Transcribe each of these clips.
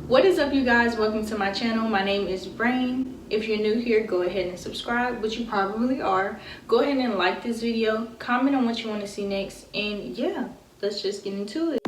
What is up, you guys? Welcome to my channel. My name is Brain. If you're new here, go ahead and subscribe, which you probably are. Go ahead and like this video, comment on what you want to see next, and yeah, let's just get into it.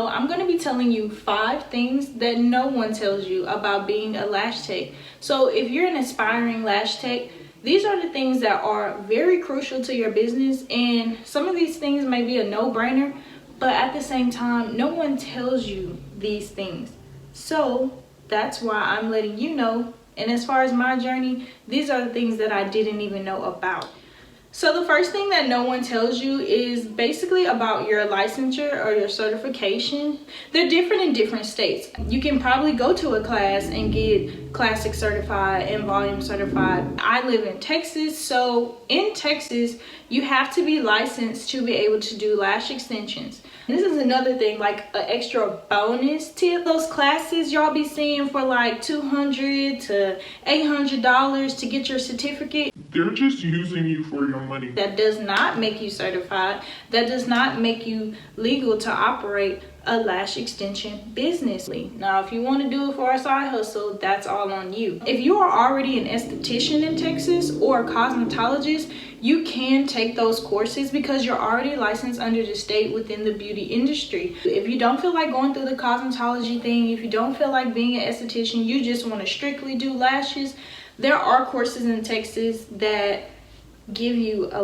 I'm going to be telling you 5 things that no one tells you about being a lash tech. So if you're an aspiring lash tech, these are the things that are very crucial to your business, and some of these things may be a no-brainer, but at the same time, no one tells you these things. So that's why I'm letting you know. And as far as my journey, these are the things that I didn't even know about. So the first thing that no one tells you is basically about your licensure or your certification. They're different in different states. You can probably go to a class and get classic certified and volume certified. I live in Texas, so in Texas, you have to be licensed to be able to do lash extensions. This is another thing, like an extra bonus tip. Those classes y'all be seeing for like $200 to $800 to get your certificate. They're just using you for your money. That does not make you certified. That does not make you legal to operate a lash extension business. Now, if you want to do it for a side hustle, that's all on you. If you are already an esthetician in Texas or a cosmetologist, you can take those courses because you're already licensed under the state within the beauty industry. If you don't feel like going through the cosmetology thing, if you don't feel like being an esthetician, you just want to strictly do lashes, there are courses in Texas that give you a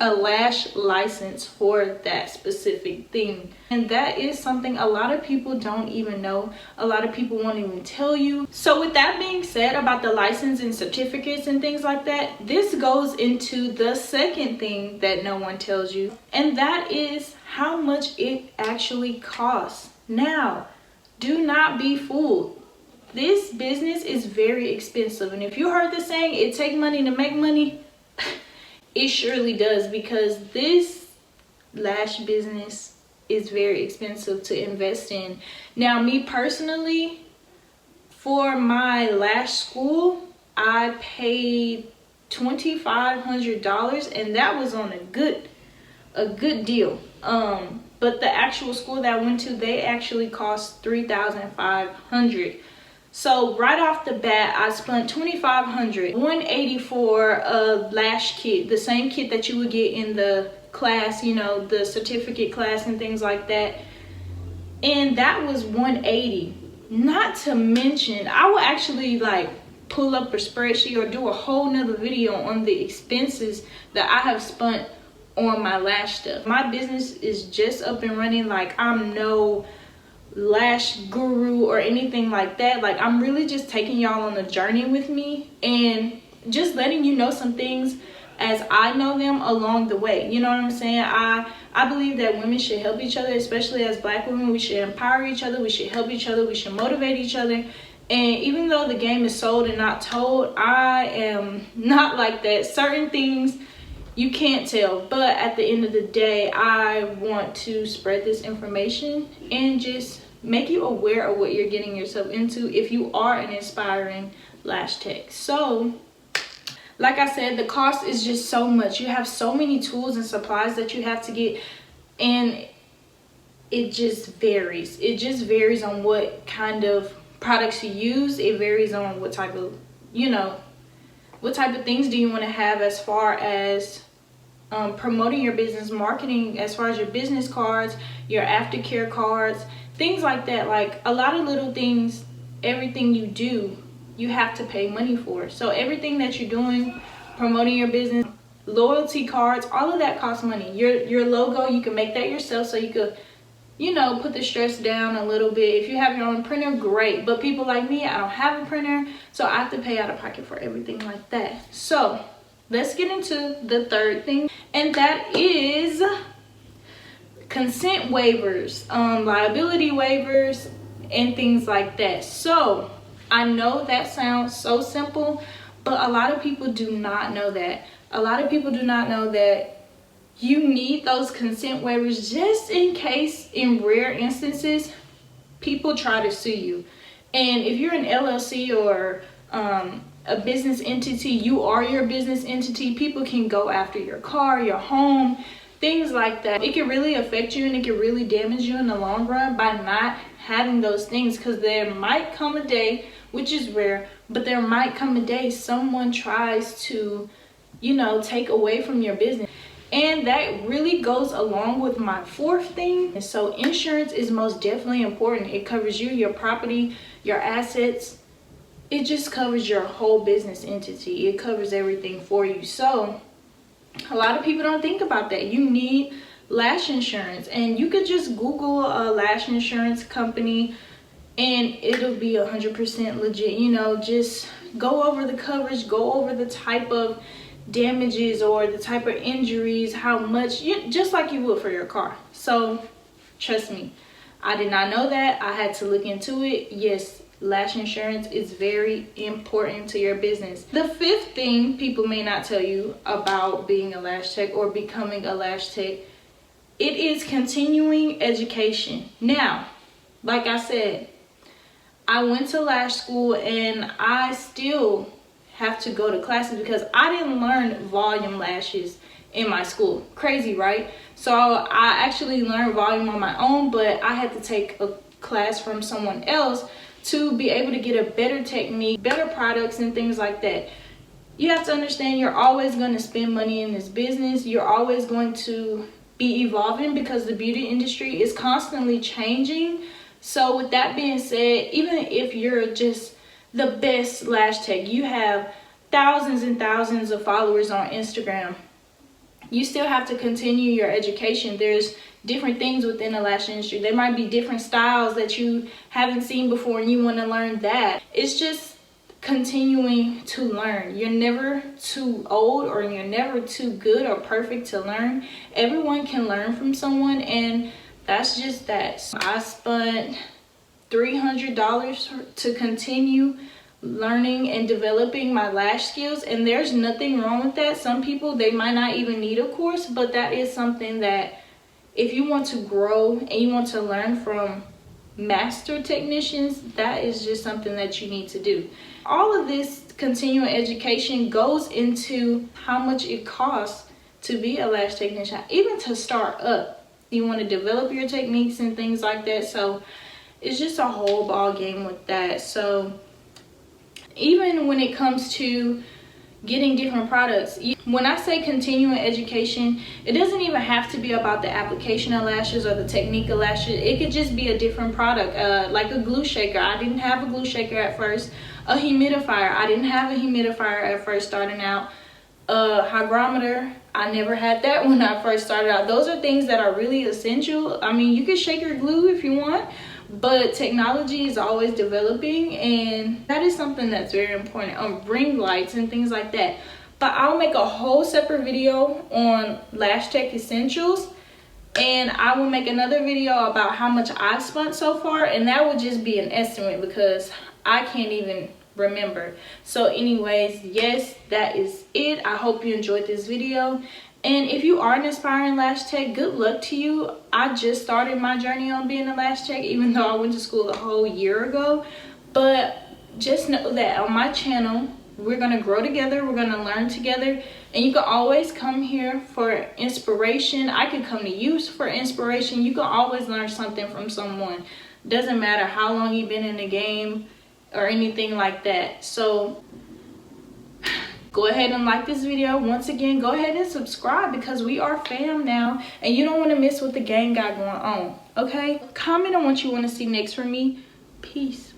lash license for that specific thing, and that is something a lot of people don't even know. A lot of people won't even tell you. So with that being said about the license and certificates and things like that, this goes into the second thing that no one tells you, and that is how much it actually costs. Now, do not be fooled. This business is very expensive, and if you heard the saying, it takes money to make money, it surely does, because this lash business is very expensive to invest in. Now, me personally, for my lash school, I paid $2,500, and that was on a good deal. But the actual school that I went to, they actually cost $3,500. So right off the bat, I spent $2,500, $180 for a lash kit, the same kit that you would get in the class, you know, the certificate class and things like that. And that was $180. Not to mention, I will actually like pull up a spreadsheet or do a whole nother video on the expenses that I have spent on my lash stuff. My business is just up and running. Like, I'm no lash guru or anything like that. Like, I'm really just taking y'all on a journey with me and just letting you know some things as I know them along the way. You know what I'm saying? I believe that women should help each other, especially as Black women. We should empower each other, we should help each other, we should motivate each other. And even though the game is sold and not told, I am not like that. Certain things you can't tell, but at the end of the day, I want to spread this information and just make you aware of what you're getting yourself into if you are an aspiring lash tech. So like I said, the cost is just so much. You have so many tools and supplies that you have to get, and it just varies. It just varies on what kind of products you use. It varies on what type of, you know, what type of things do you want to have as far as promoting your business, marketing, as far as your business cards, your aftercare cards, things like that. Like, a lot of little things, everything you do, you have to pay money for. So everything that you're doing, promoting your business, loyalty cards, all of that costs money. Your logo, you can make that yourself, so you could, you know, put the stress down a little bit. If you have your own printer, great. But people like me, I don't have a printer, so I have to pay out of pocket for everything like that. So let's get into the third thing, and that is consent waivers, liability waivers, and things like that. So I know that sounds so simple, but a lot of people do not know that. A lot of people do not know that you need those consent waivers just in case, in rare instances, people try to sue you. And if you're an LLC or a business entity, you are your business entity, people can go after your car, your home, things like that. It can really affect you and it can really damage you in the long run by not having those things, because there might come a day, which is rare, but there might come a day someone tries to, you know, take away from your business. And that really goes along with my fourth thing. And so insurance is most definitely important. It covers you, your property, your assets. It just covers your whole business entity. It covers everything for you. So a lot of people don't think about that. You need Lash insurance, and you could just Google a Lash insurance company and it'll be 100% legit. You know, just go over the coverage, go over the type of damages or the type of injuries, how much, just like you would for your car. So trust me, I did not know that. I had to look into it. Yes, Lash insurance is very important to your business. The fifth thing people may not tell you about being a lash tech or becoming a lash tech, it is continuing education. Now, like I said, I went to lash school and I still have to go to classes because I didn't learn volume lashes in my school. Crazy, right? So I actually learned volume on my own, but I had to take a class from someone else to be able to get a better technique, better products and things like that. You have to understand you're always going to spend money in this business. You're always going to be evolving because the beauty industry is constantly changing. So with that being said, even if you're just the best lash tech, you have thousands and thousands of followers on Instagram, you still have to continue your education. There's different things within the lash industry. There might be different styles that you haven't seen before and you want to learn that. It's just continuing to learn. You're never too old or you're never too good or perfect to learn. Everyone can learn from someone, and that's just that. So I spent $300 to continue learning and developing my lash skills, and there's nothing wrong with that. Some people, they might not even need a course, but that is something that if you want to grow and you want to learn from master technicians, that is just something that you need to do. All of this continuing education goes into how much it costs to be a lash technician, even to start up. You want to develop your techniques and things like that. So it's just a whole ball game with that. So even when it comes to getting different products, when I say continuing education, it doesn't even have to be about the application of lashes or the technique of lashes. It could just be a different product, like a glue shaker. I didn't have a glue shaker at first. A humidifier. I didn't have a humidifier at first starting out. A hygrometer. I never had that when I first started out. Those are things that are really essential. I mean, you can shake your glue if you want, but technology is always developing, and that is something that's very important. Ring lights and things like that. But I'll make a whole separate video on lash tech essentials, and I will make another video about how much I've spent so far, and that would just be an estimate because I can't even remember. So anyways, yes, that is it. I hope you enjoyed this video. And if you are an aspiring lash tech, good luck to you. I just started my journey on being a lash tech, even though I went to school a whole year ago. But just know that on my channel, we're going to grow together. We're going to learn together. And you can always come here for inspiration. I can come to you for inspiration. You can always learn something from someone. Doesn't matter how long you've been in the game or anything like that. So go ahead and like this video. Once again, go ahead and subscribe because we are fam now and you don't want to miss what the gang got going on. Okay, comment on what you want to see next from me. Peace.